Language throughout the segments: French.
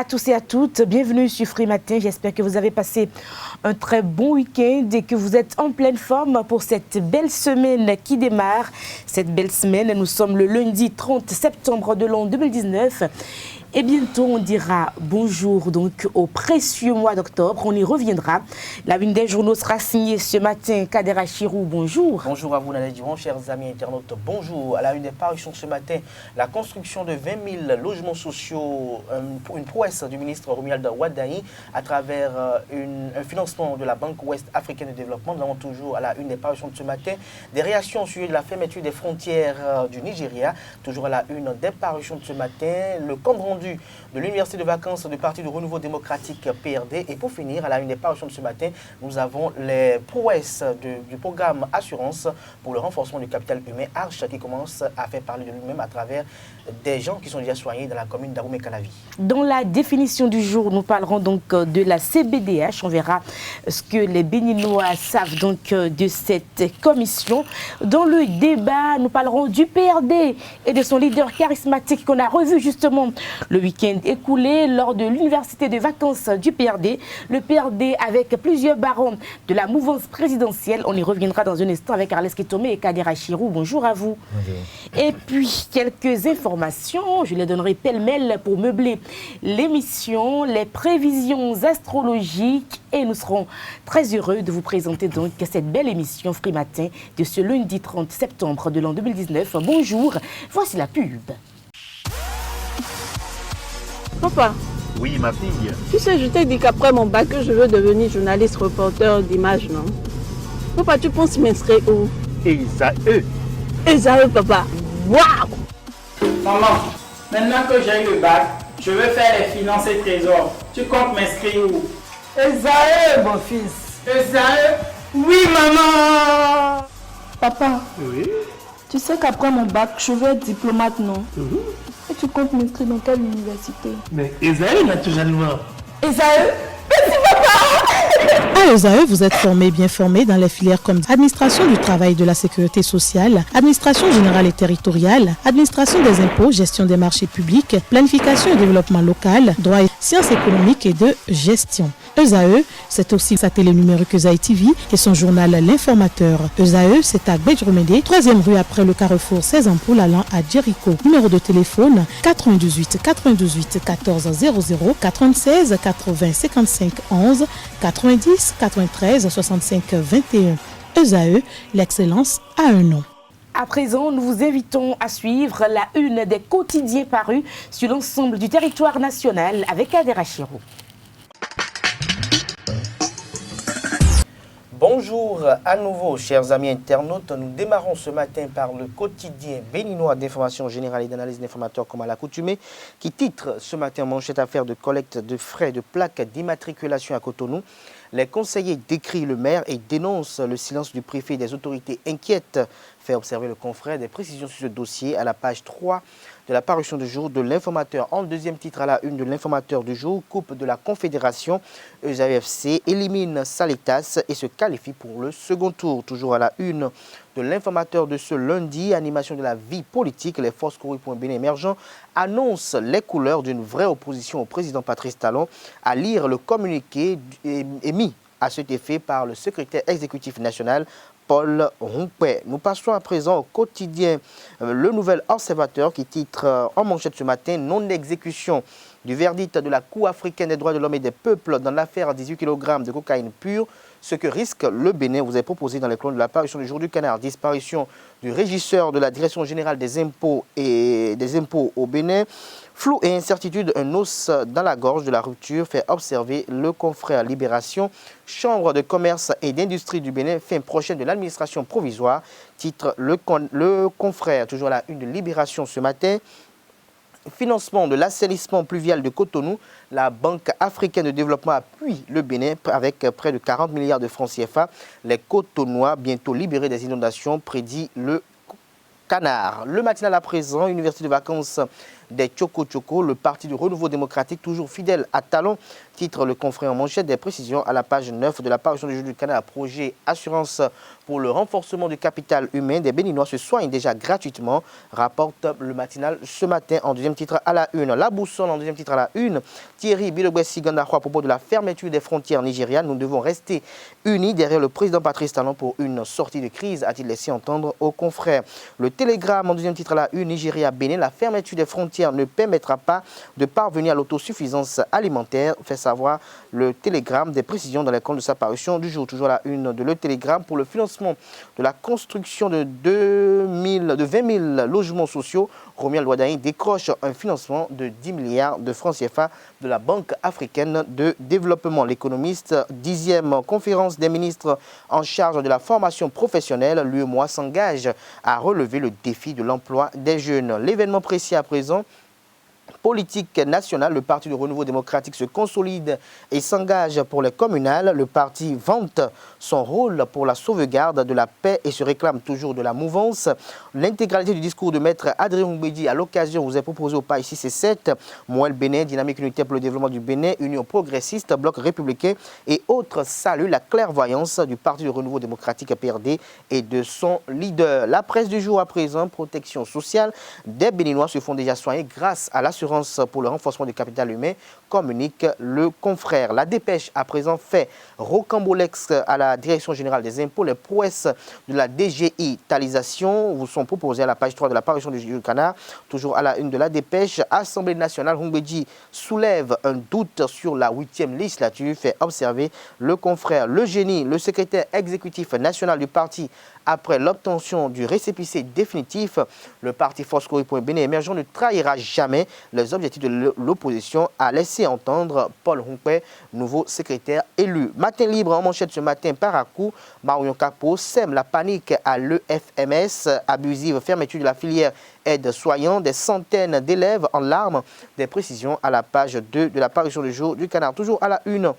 à tous et à toutes, bienvenue sur Free Matin. J'espère que vous avez passé un très bon week-end et que vous êtes en pleine forme pour cette belle semaine qui démarre. Cette belle semaine, nous sommes le lundi 30 septembre de l'an 2019. Et bientôt, on dira bonjour donc au précieux mois d'octobre. On y reviendra. La une des journaux sera signée ce matin. Kadera Chirou, bonjour. Bonjour à vous, Nadège Diron, chers amis internautes. Bonjour. À la une des parutions ce matin, la construction de 20 000 logements sociaux, une prouesse du ministre Romuald Wadani à travers un financement de la Banque Ouest Africaine de Développement. Nous avons toujours à la une des parutions de ce matin des réactions sur la fermeture des frontières du Nigeria. Toujours à la une des parutions de ce matin, le compte rendu de l'Université de vacances du Parti du Renouveau démocratique PRD. Et pour finir, à la une des parutions de ce matin, nous avons les prouesses du programme Assurance pour le renforcement du capital humain Arche qui commence à faire parler de lui-même à travers des gens qui sont déjà soignés dans la commune d'Aroumé-Calavi. Dans la définition du jour, nous parlerons donc de la CBDH. On verra ce que les Béninois savent donc de cette commission. Dans le débat, nous parlerons du PRD et de son leader charismatique qu'on a revu justement le week-end écoulé lors de l'université de vacances du PRD. Le PRD avec plusieurs barons de la mouvance présidentielle. On y reviendra dans un instant avec Arles Kitomé et Kadera Chirou. Bonjour à vous. Bonjour. Et puis, quelques informations, je les donnerai pêle-mêle pour meubler l'émission, les prévisions astrologiques. Et nous serons très heureux de vous présenter donc cette belle émission Free Matin de ce lundi 30 septembre de l'an 2019. Bonjour, voici la pub. Papa. Oui, ma fille. Tu sais, je t'ai dit qu'après mon bac, je veux devenir journaliste reporter d'images, non? Papa, tu penses m'inscrire où? Esaü. Esaü, papa. Waouh! Maman, maintenant que j'ai eu le bac, je veux faire les finances et trésors. Tu comptes m'inscrire où? Esaü, mon fils. Esaü? Oui, maman! Papa. Oui. Tu sais qu'après mon bac, je veux être diplomate, non? Et tu comptes m'inscrire dans quelle université? Mais Esaü, naturellement. Esaü? Merci, papa! À ESAE, vous êtes bien formé dans les filières comme administration du travail et de la sécurité sociale, administration générale et territoriale, administration des impôts, gestion des marchés publics, planification et développement local, droit et sciences économiques et de gestion. ESAE, c'est aussi sa télé numérique ESAE TV et son journal L'Informateur. ESAE, c'est à Bedjromede, 3e rue après le carrefour 16 ampoules allant à Jericho. Numéro de téléphone 98 98 14 00 96 80 55 11 90 93 65 21. ESAE, l'excellence a un nom. À présent, nous vous invitons à suivre la une des quotidiens parus sur l'ensemble du territoire national avec Kadera Chirou. Bonjour à nouveau, chers amis internautes. Nous démarrons ce matin par le quotidien béninois d'information générale et d'analyse d'informateurs comme à l'accoutumée, qui titre ce matin manchette affaire de collecte de frais de plaques d'immatriculation à Cotonou. Les conseillers décrient le maire et dénoncent le silence du préfet et des autorités inquiètes. Fait observer le confrère des précisions sur ce dossier à la page 3 de la parution du jour de l'Informateur. En deuxième titre à la une de l'Informateur du jour, coupe de la Confédération, ESAEFC élimine Saletas et se qualifie pour le second tour. Toujours à la une de l'Informateur de ce lundi, animation de la vie politique, les forces courues pour un Bénin émergent annoncent les couleurs d'une vraie opposition au président Patrice Talon. À lire le communiqué émis à cet effet par le secrétaire exécutif national Paul Rompé. Nous passons à présent au quotidien Le Nouvel Observateur qui titre en manchette ce matin « Non-exécution du verdict de la Cour africaine des droits de l'homme et des peuples dans l'affaire 18 kg de cocaïne pure, ce que risque le Bénin ». Vous avez proposé dans les colonnes de la parution du Jour du Canard. Disparition du régisseur de la Direction générale des impôts au Bénin. Flou et incertitude, un os dans la gorge de la rupture, fait observer le confrère Libération. Chambre de commerce et d'industrie du Bénin, fin prochaine de l'administration provisoire. Titre le confrère, toujours à la une de Libération ce matin. Financement de l'assainissement pluvial de Cotonou. La Banque africaine de développement appuie le Bénin avec près de 40 milliards de francs CFA. Les Cotonois bientôt libérés des inondations, prédit le Canard. Le matinal à présent, Université de vacances des Tchoko-Tchoko. Le parti du Renouveau démocratique, toujours fidèle à Talon, titre le confrère en manchette. Des précisions à la page 9 de la parution du jour du Canard. Projet assurance pour le renforcement du capital humain des Béninois se soignent déjà gratuitement, rapporte le matinal ce matin en deuxième titre à la une. La boussole en deuxième titre à la une. Thierry Bilogwesi Gandahwa à propos de la fermeture des frontières nigérianes. Nous devons rester unis derrière le président Patrice Talon pour une sortie de crise, a-t-il laissé entendre aux confrères. Le Télégramme en deuxième titre à la une. Nigeria-Bénin. La fermeture des frontières ne permettra pas de parvenir à l'autosuffisance alimentaire, fait savoir le Télégramme. Des précisions dans les comptes de sa parution du jour. Toujours à la une de Le Télégramme pour le financement de la construction de 20 000 logements sociaux. Romuald Ouaddaï décroche un financement de 10 milliards de francs CFA de la Banque africaine de développement. L'économiste, 10e conférence des ministres en charge de la formation professionnelle, l'UEMOA s'engage à relever le défi de l'emploi des jeunes. L'événement précis à présent. Politique nationale, le Parti du Renouveau démocratique se consolide et s'engage pour les communales. Le parti vante son rôle pour la sauvegarde de la paix et se réclame toujours de la mouvance. L'intégralité du discours de Maître Adrien Mbedi à l'occasion vous est proposé au PAI 6 et 7. Moël Bénin, Dynamique unitaire pour le développement du Bénin, Union progressiste, Bloc républicain et autres saluent la clairvoyance du Parti du Renouveau démocratique PRD et de son leader. La presse du jour à présent, protection sociale. Des Béninois se font déjà soigner grâce à l'assurance pour le renforcement du capital humain, communique le confrère. La dépêche à présent fait rocambolex à la Direction générale des impôts. Les prouesses de la digitalisation vous sont proposées à la page 3 de la parution du jour du Canard. Toujours à la une de la dépêche, Assemblée nationale, Mbedi soulève un doute sur la 8e législature, fait observer le confrère. Le génie, le secrétaire exécutif national du parti, après l'obtention du récépissé définitif, le parti Foscori pour un Bénin émergent ne trahira jamais les objectifs de l'opposition, a laissé entendre Paul Humpé, nouveau secrétaire élu. Matin libre en manchette ce matin par à coup, Marion Capo sème la panique à l'EFMS, abusive fermeture de la filière aide-soignant, des centaines d'élèves en larmes, des précisions à la page 2 de la parution du jour du Canard. Toujours à la une.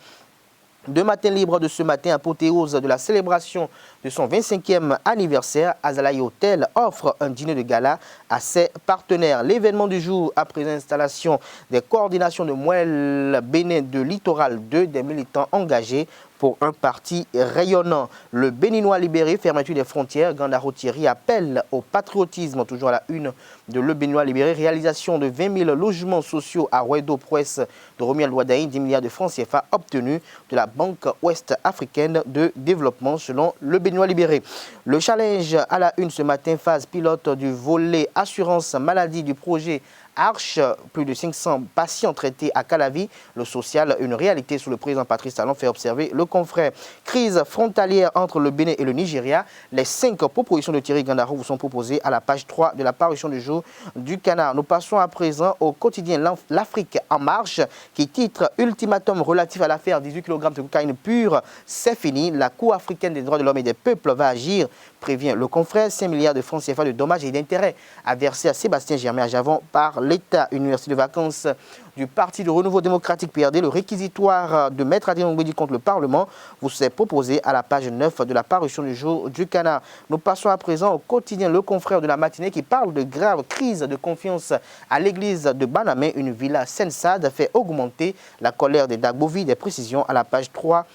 De matin libre de ce matin, apothéose de la célébration de son 25e anniversaire, Azalaï Hotel offre un dîner de gala à ses partenaires. L'événement du jour, après l'installation des coordinations de Moël Bénin de Littoral 2, des militants engagés pour un parti rayonnant. Le Béninois libéré, fermeture des frontières, Gandahwa Thierry appelle au patriotisme, toujours à la une de Le Béninois libéré, réalisation de 20 000 logements sociaux à Ouedo, prouesse de Romuald Ouaddaï, 10 milliards de francs CFA obtenus de la Banque ouest africaine de développement selon Le Béninois libéré. Le challenge à la une ce matin, phase pilote du volet assurance maladie du projet Arche, plus de 500 patients traités à Calavi. Le social, une réalité sous le président Patrice Talon, fait observer le confrère. Crise frontalière entre le Bénin et le Nigeria. Les 5 propositions de Thierry Gandahwa vous sont proposées à la page 3 de la parution du jour du Canard. Nous passons à présent au quotidien L'Afrique en marche qui titre Ultimatum relatif à l'affaire 18 kg de cocaïne pure. C'est fini. La Cour africaine des droits de l'homme et des peuples va agir, prévient le confrère. 5 milliards de francs CFA de dommages et d'intérêts à verser à Sébastien Germain à Javon par l'État. Université de vacances du Parti du Renouveau démocratique PRD, le réquisitoire de Maître Adrien Mbedi contre le Parlement vous est proposé à la page 9 de la parution du jour du Canard. Nous passons à présent au quotidien Le Confrère de la matinée qui parle de grave crise de confiance à l'église de Banamé. Une villa Sensad fait augmenter la colère des Dagbovi. Des précisions à la page 3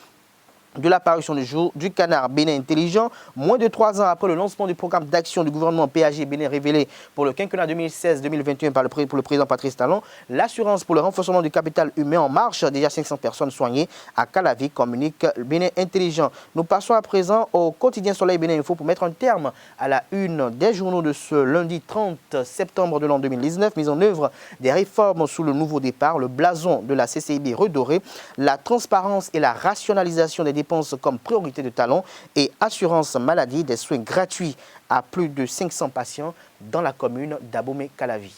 de la parution du jour du Canard. Bénin intelligent, moins de 3 ans après le lancement du programme d'action du gouvernement PAG Bénin révélé pour le quinquennat 2016-2021 pour le président Patrice Talon, l'assurance pour le renforcement du capital humain en marche, déjà 500 personnes soignées à Calavi, communique Bénin intelligent. Nous passons à présent au quotidien Soleil Bénin Info pour mettre un terme à la une des journaux de ce lundi 30 septembre de l'an 2019, mise en œuvre des réformes sous le nouveau départ, le blason de la CCIB redoré, la transparence et la rationalisation des dépenses comme priorité de Talon et assurance maladie, des soins gratuits à plus de 500 patients dans la commune d'Abomey-Calavi.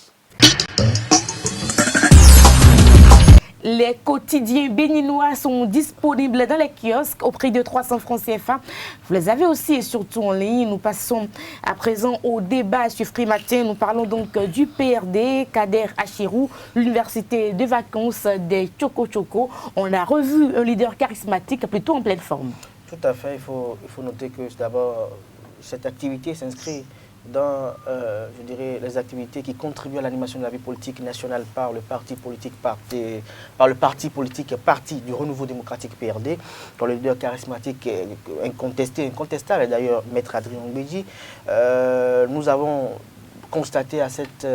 Les quotidiens béninois sont disponibles dans les kiosques au prix de 300 francs CFA. Vous les avez aussi et surtout en ligne. Nous passons à présent au débat sur Free Matin. Nous parlons donc du PRD, Kader Achirou, l'université de vacances des Tchoko-Tchoko. On a revu un leader charismatique plutôt en pleine forme. Tout à fait. Il faut noter que d'abord, cette activité s'inscrit dans, je dirais, les activités qui contribuent à l'animation de la vie politique nationale par le parti politique Parti du Renouveau démocratique PRD, dont le leader charismatique incontestable, d'ailleurs, Maître Adrien Ngbeji. Nous avons constaté à cette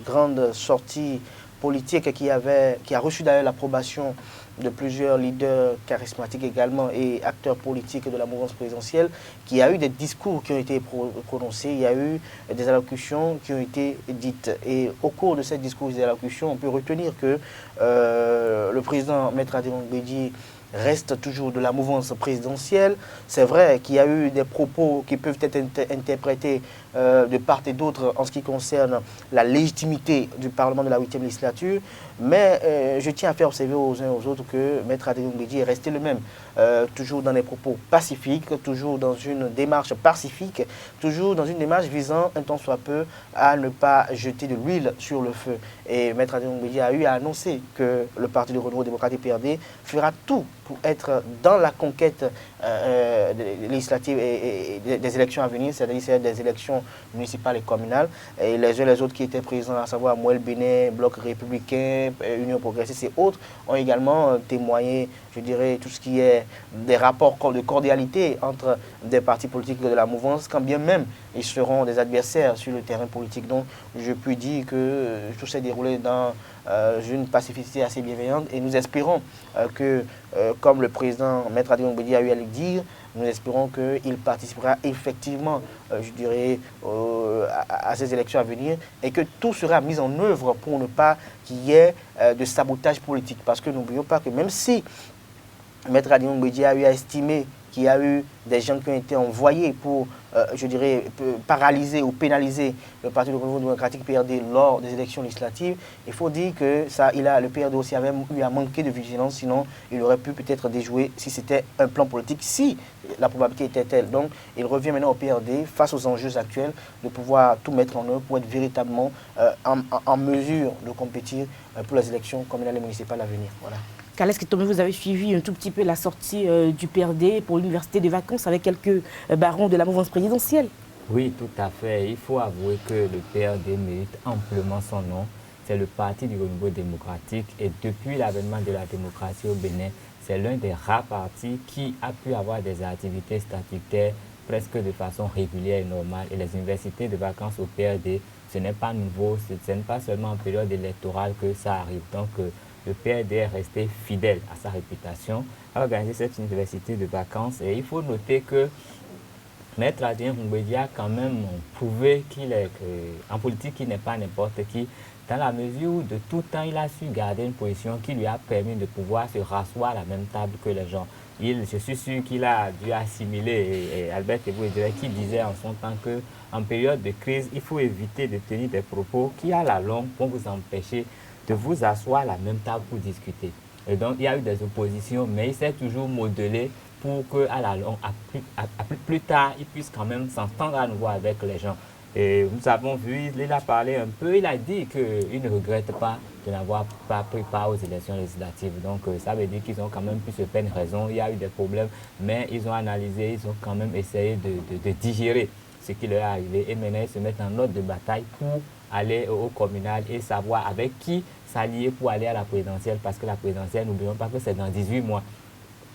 grande sortie politique qui a reçu d'ailleurs l'approbation de plusieurs leaders charismatiques également et acteurs politiques de la mouvance présidentielle, qu'il y a eu des discours qui ont été prononcés, il y a eu des allocutions qui ont été dites. Et au cours de ces discours et des allocutions, on peut retenir que le président Maître Adrien Ngbeji reste toujours de la mouvance présidentielle. C'est vrai qu'il y a eu des propos qui peuvent être interprétés de part et d'autre en ce qui concerne la légitimité du Parlement de la 8e législature, mais je tiens à faire observer aux uns et aux autres que Maître Adrien Ngbeji est resté le même, toujours dans des propos pacifiques, toujours dans une démarche pacifique, toujours dans une démarche visant un tant soit peu à ne pas jeter de l'huile sur le feu. Et Maître Adrien Ngbeji a eu à annoncer que le Parti du Renouveau démocratique PRD fera tout pour être dans la conquête législative et des élections à venir, c'est-à-dire des élections municipales et communales. Et les uns et les autres qui étaient présents, à savoir Mouel Bénin, Bloc républicain, Union progressiste et autres, ont également témoigné, je dirais, tout ce qui est des rapports de cordialité entre des partis politiques de la mouvance, quand bien même ils seront des adversaires sur le terrain politique. Donc je peux dire que tout s'est déroulé dans une pacificité assez bienveillante et nous espérons que, comme le président Maître Adrien Ngbeji a eu à le dire, nous espérons qu'il participera effectivement, je dirais, à ces élections à venir et que tout sera mis en œuvre pour ne pas qu'il y ait de sabotage politique. Parce que n'oublions pas que même si Maître Adrien Ngbeji a eu à estimer qu'il y a eu des gens qui ont été envoyés pour, je dirais, paralyser ou pénaliser le Parti du Renouveau démocratique PRD lors des élections législatives, il faut dire que le PRD aussi avait eu à manquer de vigilance, sinon il aurait pu peut-être déjouer si c'était un plan politique, si la probabilité était telle. Donc il revient maintenant au PRD, face aux enjeux actuels, de pouvoir tout mettre en œuvre pour être véritablement en mesure de compétir pour les élections communales et municipales à venir. Voilà. Carles Kitomé, vous avez suivi un tout petit peu la sortie du PRD pour l'université des vacances avec quelques barons de la mouvance présidentielle. Oui, tout à fait. Il faut avouer que le PRD mérite amplement son nom. C'est le Parti du Renouveau démocratique et depuis l'avènement de la démocratie au Bénin, c'est l'un des rares partis qui a pu avoir des activités statutaires presque de façon régulière et normale. Et les universités de vacances au PRD, ce n'est pas nouveau, ce n'est pas seulement en période électorale que ça arrive. Donc, le PRD est resté fidèle à sa réputation, a organisé cette université de vacances. Et il faut noter que Maître Adrien Ngbeji a quand même prouvé qu'il est, en politique, il n'est pas n'importe qui, dans la mesure où de tout temps, il a su garder une position qui lui a permis de pouvoir se rasseoir à la même table que les gens. Je suis sûr qu'il a dû assimiler, et Albert Eboué qui disait en son temps qu'en période de crise, il faut éviter de tenir des propos qui, à la longue, vont vous empêcher de vous asseoir à la même table pour discuter. Et donc, il y a eu des oppositions, mais il s'est toujours modelé pour qu'à la longue, plus tard, il puisse quand même s'entendre à nouveau avec les gens. Et nous avons vu, il a parlé un peu, il a dit qu'il ne regrette pas de n'avoir pas pris part aux élections législatives. Donc, ça veut dire qu'ils ont quand même pu se faire une raison. Il y a eu des problèmes, mais ils ont analysé, ils ont quand même essayé de digérer ce qui leur est arrivé. Et maintenant, ils se mettent en ordre de bataille pour aller au communal et savoir avec qui s'allier pour aller à la présidentielle, parce que la présidentielle, n'oublions pas que c'est dans 18 mois.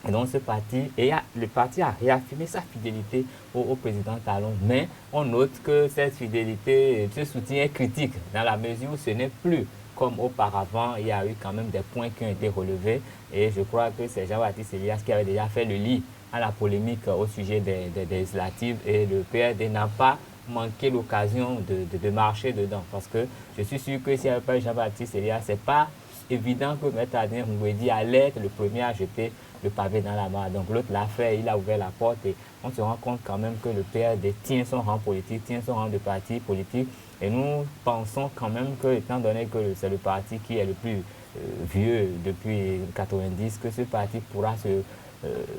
Et donc ce parti, le parti a réaffirmé sa fidélité au président Talon, mais on note que cette fidélité, ce soutien est critique, dans la mesure où ce n'est plus comme auparavant. Il y a eu quand même des points qui ont été relevés, et je crois que c'est Jean-Baptiste Elias qui avait déjà fait le lit à la polémique au sujet des législatives, et le PRD n'a pas manqué l'occasion de marcher dedans, parce que je suis sûr que s'il n'y avait pas Jean-Baptiste Elias, ce n'est pas évident que Maître Adrien Ngbeji allait être le premier à jeter le pavé dans la mare. Donc l'autre l'a fait, il a ouvert la porte, et on se rend compte quand même que le PRD tient son rang politique, tient son rang de parti politique, et nous pensons quand même que, étant donné que c'est le parti qui est le plus vieux depuis 90, que ce parti pourra se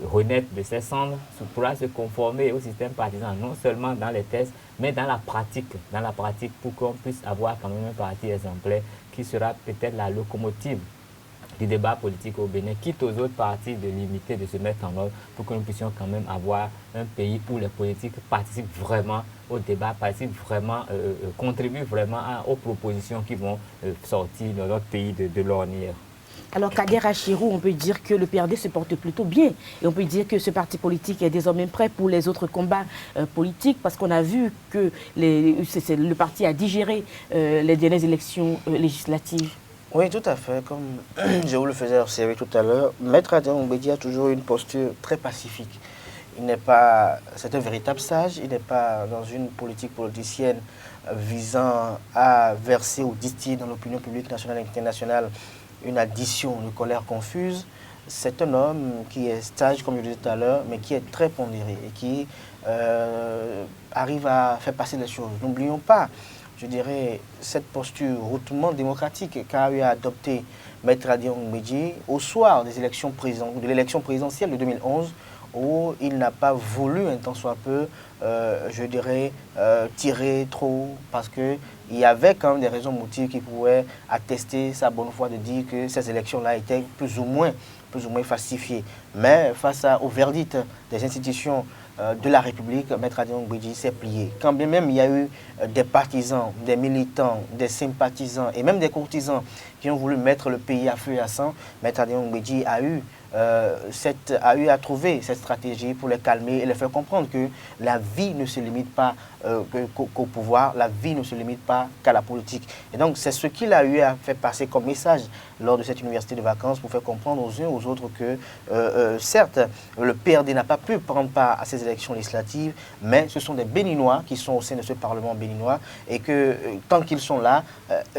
renaître de ses cendres, pourra se conformer au système partisan, non seulement dans les tests, mais dans la pratique pour qu'on puisse avoir quand même un parti exemplaire qui sera peut-être la locomotive du débat politique au Bénin, quitte aux autres partis de limiter, de se mettre en ordre pour que nous puissions quand même avoir un pays où les politiques participent vraiment au débat, contribuent vraiment aux propositions qui vont sortir dans notre pays de l'ornière. Alors, Kader Achirou, on peut dire que le PRD se porte plutôt bien. Et on peut dire que ce parti politique est désormais prêt pour les autres combats politiques, parce qu'on a vu que le parti a digéré les dernières élections législatives. Oui, tout à fait. Comme je vous le faisais observer tout à l'heure, Maître Adéon Mbedi a toujours une posture très pacifique. C'est un véritable sage, il n'est pas dans une politique politicienne visant à verser ou distiller dans l'opinion publique nationale et internationale une addition de colère confuse. C'est un homme qui est sage, comme je le disais tout à l'heure, mais qui est très pondéré et qui arrive à faire passer les choses. N'oublions pas, je dirais, cette posture hautement démocratique qu'a eu à adopter Maître Adéon Mbedi au soir de l'élection présidentielle de 2011, où il n'a pas voulu, un tant soit peu, je dirais, tirer trop, parce qu'il y avait quand même des raisons motives qui pouvaient attester sa bonne foi de dire que ces élections-là étaient plus ou moins falsifiées. Mais face au verdict des institutions de la République, Maître Adéon Mbedi s'est plié. Quand bien même il y a eu des partisans, des militants, des sympathisants et même des courtisans qui ont voulu mettre le pays à feu et à sang, Maître Adéon Mbedi a eu à trouver cette stratégie pour les calmer et les faire comprendre que la vie ne se limite pas qu'au pouvoir, la vie ne se limite pas qu'à la politique. Et donc c'est ce qu'il a eu à faire passer comme message lors de cette université de vacances pour faire comprendre aux uns aux autres que certes, le PRD n'a pas pu prendre part à ces élections législatives, mais ce sont des Béninois qui sont au sein de ce Parlement béninois et que tant qu'ils sont là,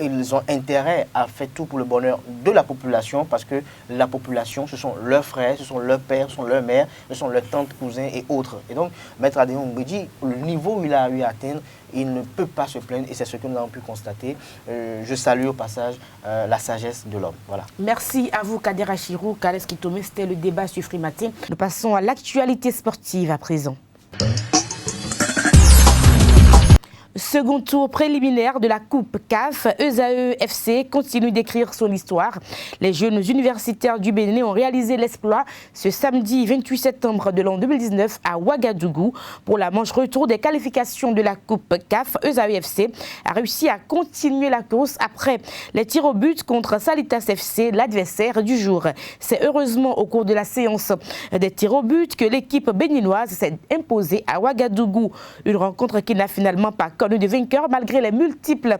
ils ont intérêt à faire tout pour le bonheur de la population, parce que la population, ce sont leurs frères, ce sont leurs pères, ce sont leurs mères, ce sont leurs tantes, cousins et autres. Et donc, Maître Adéon Mbedi, le niveau où il a eu à atteindre, il ne peut pas se plaindre et c'est ce que nous avons pu constater. Je salue au passage la sagesse de l'homme. Voilà. Merci à vous, Kader Achirou. Kales Kitome, c'était le débat sur Frimatin. Nous passons à l'actualité sportive à présent. Second tour préliminaire de la Coupe CAF, ESAE FC continue d'écrire son histoire. Les jeunes universitaires du Bénin ont réalisé l'exploit ce samedi 28 septembre de l'an 2019 à Ouagadougou pour la manche retour des qualifications de la Coupe CAF. ESAE FC a réussi à continuer la course après les tirs au but contre Salitas FC, l'adversaire du jour. C'est heureusement au cours de la séance des tirs au but que l'équipe béninoise s'est imposée à Ouagadougou. Une rencontre qui n'a finalement pas connu de vainqueur malgré les multiples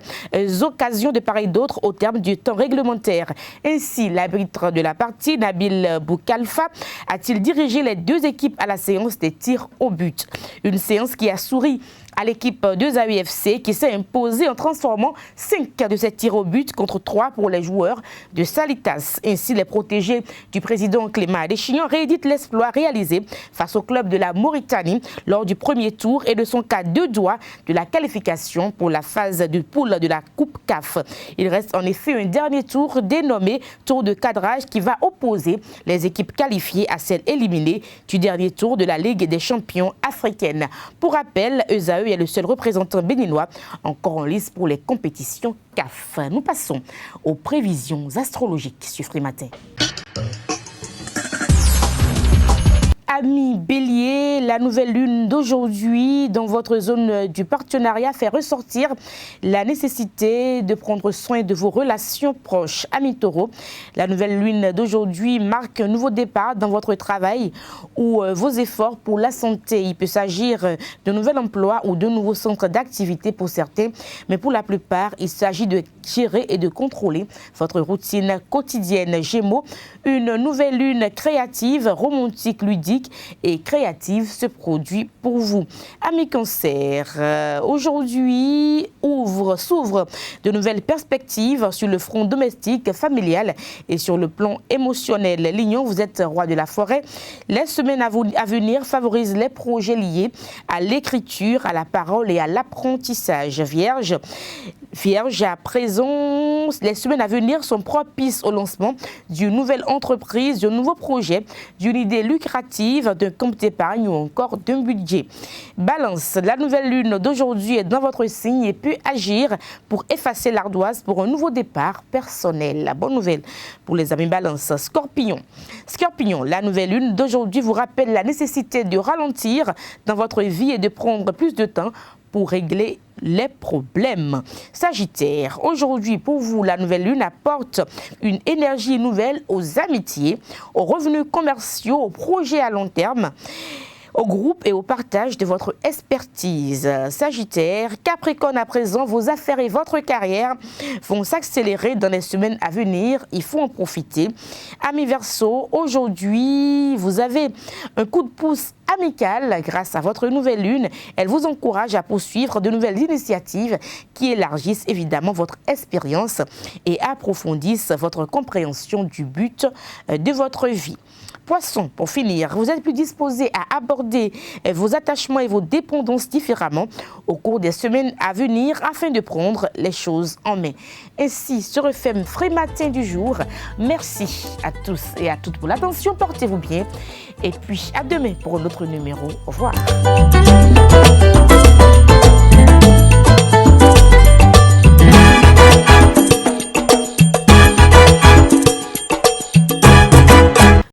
occasions de part et d'autre au terme du temps réglementaire. Ainsi, l'arbitre de la partie, Nabil Boukalfa, a-t-il dirigé les deux équipes à la séance des tirs au but. Une séance qui a souri à l'équipe de ESAE-FC qui s'est imposée en transformant 5 de ses tirs au but contre 3 pour les joueurs de Salitas. Ainsi, les protégés du président Clément Adéchian rééditent l'exploit réalisé face au club de la Mauritanie lors du premier tour et de son cas 2 doigts de la qualification pour la phase de poule de la Coupe CAF. Il reste en effet un dernier tour dénommé tour de cadrage qui va opposer les équipes qualifiées à celles éliminées du dernier tour de la Ligue des champions africaine. Pour rappel, ESAE est le seul représentant béninois encore en lice pour les compétitions CAF. Nous passons aux prévisions astrologiques sur Frimatin. Amis Bélier, la nouvelle lune d'aujourd'hui dans votre zone du partenariat fait ressortir la nécessité de prendre soin de vos relations proches. Amis Taureau, la nouvelle lune d'aujourd'hui marque un nouveau départ dans votre travail ou vos efforts pour la santé. Il peut s'agir de nouvel emploi ou de nouveaux centres d'activité pour certains, mais pour la plupart, il s'agit de gérer et de contrôler votre routine quotidienne. Gémeaux, une nouvelle lune créative, romantique, ludique et créative se produit pour vous. Amis Cancer, aujourd'hui s'ouvrent de nouvelles perspectives sur le front domestique, familial et sur le plan émotionnel. Lion, vous êtes roi de la forêt. Les semaines à venir favorisent les projets liés à l'écriture, à la parole et à l'apprentissage. Vierge, à présent, les semaines à venir sont propices au lancement d'une nouvelle entreprise, d'un nouveau projet, d'une idée lucrative, d'un compte d'épargne ou encore d'un budget. Balance, la nouvelle lune d'aujourd'hui est dans votre signe et peut agir pour effacer l'ardoise pour un nouveau départ personnel. La bonne nouvelle pour les amis Balance. Scorpion. Scorpion, la nouvelle lune d'aujourd'hui vous rappelle la nécessité de ralentir dans votre vie et de prendre plus de temps pour régler les problèmes. Sagittaire, aujourd'hui pour vous, la nouvelle lune apporte une énergie nouvelle aux amitiés, aux revenus commerciaux, aux projets à long terme, au groupe et au partage de votre expertise. Sagittaire, Capricorne à présent, vos affaires et votre carrière vont s'accélérer dans les semaines à venir. Il faut en profiter. Amis Verseau, aujourd'hui, vous avez un coup de pouce amical grâce à votre nouvelle lune. Elle vous encourage à poursuivre de nouvelles initiatives qui élargissent évidemment votre expérience et approfondissent votre compréhension du but de votre vie. Poisson, pour finir, vous êtes plus disposé à aborder vos attachements et vos dépendances différemment au cours des semaines à venir afin de prendre les choses en main. Ainsi se referme Frais Matin du jour. Merci à tous et à toutes pour l'attention. Portez-vous bien et puis à demain pour un autre numéro. Au revoir.